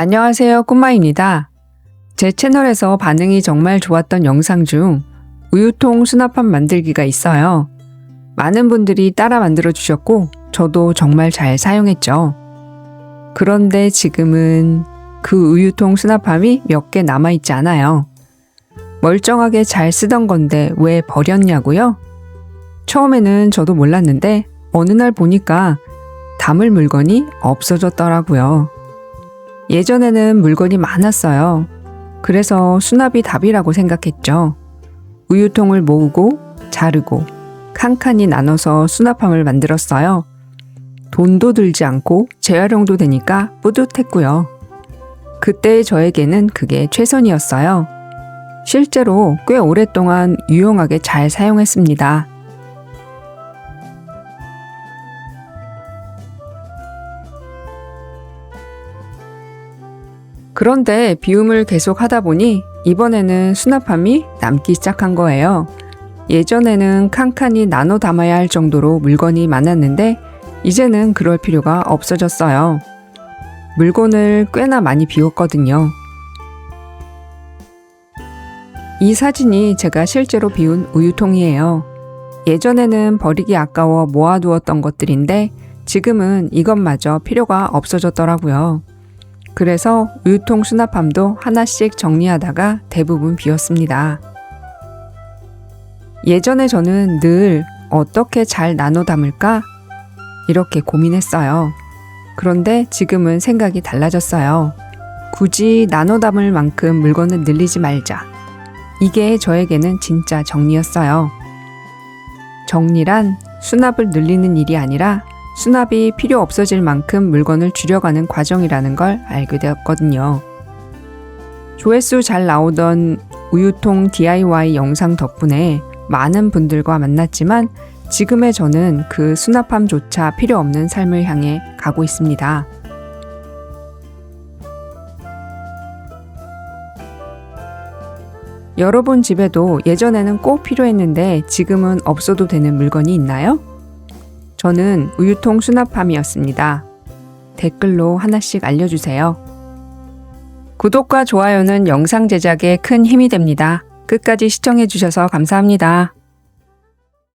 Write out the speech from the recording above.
안녕하세요, 꿈마입니다. 제 채널에서 반응이 정말 좋았던 영상 중 우유통 수납함 만들기가 있어요. 많은 분들이 따라 만들어 주셨고 저도 정말 잘 사용했죠. 그런데 지금은 그 우유통 수납함이 몇 개 남아있지 않아요. 멀쩡하게 잘 쓰던 건데 왜 버렸냐고요? 처음에는 저도 몰랐는데 어느 날 보니까 담을 물건이 없어졌더라고요. 예전에는 물건이 많았어요. 그래서 수납이 답이라고 생각했죠. 우유통을 모으고 자르고 칸칸이 나눠서 수납함을 만들었어요. 돈도 들지 않고 재활용도 되니까 뿌듯했고요. 그때의 저에게는 그게 최선이었어요. 실제로 꽤 오랫동안 유용하게 잘 사용했습니다. 그런데 비움을 계속 하다 보니 이번에는 수납함이 남기 시작한 거예요. 예전에는 칸칸이 나눠 담아야 할 정도로 물건이 많았는데 이제는 그럴 필요가 없어졌어요. 물건을 꽤나 많이 비웠거든요. 이 사진이 제가 실제로 비운 우유통이에요. 예전에는 버리기 아까워 모아두었던 것들인데 지금은 이것마저 필요가 없어졌더라고요. 그래서 우유통 수납함도 하나씩 정리하다가 대부분 비웠습니다. 예전에 저는 늘 어떻게 잘 나눠 담을까? 이렇게 고민했어요. 그런데 지금은 생각이 달라졌어요. 굳이 나눠 담을 만큼 물건을 늘리지 말자. 이게 저에게는 진짜 정리였어요. 정리란 수납을 늘리는 일이 아니라 수납이 필요 없어질 만큼 물건을 줄여가는 과정이라는 걸 알게 되었거든요. 조회수 잘 나오던 우유통 DIY 영상 덕분에 많은 분들과 만났지만 지금의 저는 그 수납함조차 필요 없는 삶을 향해 가고 있습니다. 여러분 집에도 예전에는 꼭 필요했는데 지금은 없어도 되는 물건이 있나요? 저는 우유통 수납함이었습니다. 댓글로 하나씩 알려주세요. 구독과 좋아요는 영상 제작에 큰 힘이 됩니다. 끝까지 시청해주셔서 감사합니다.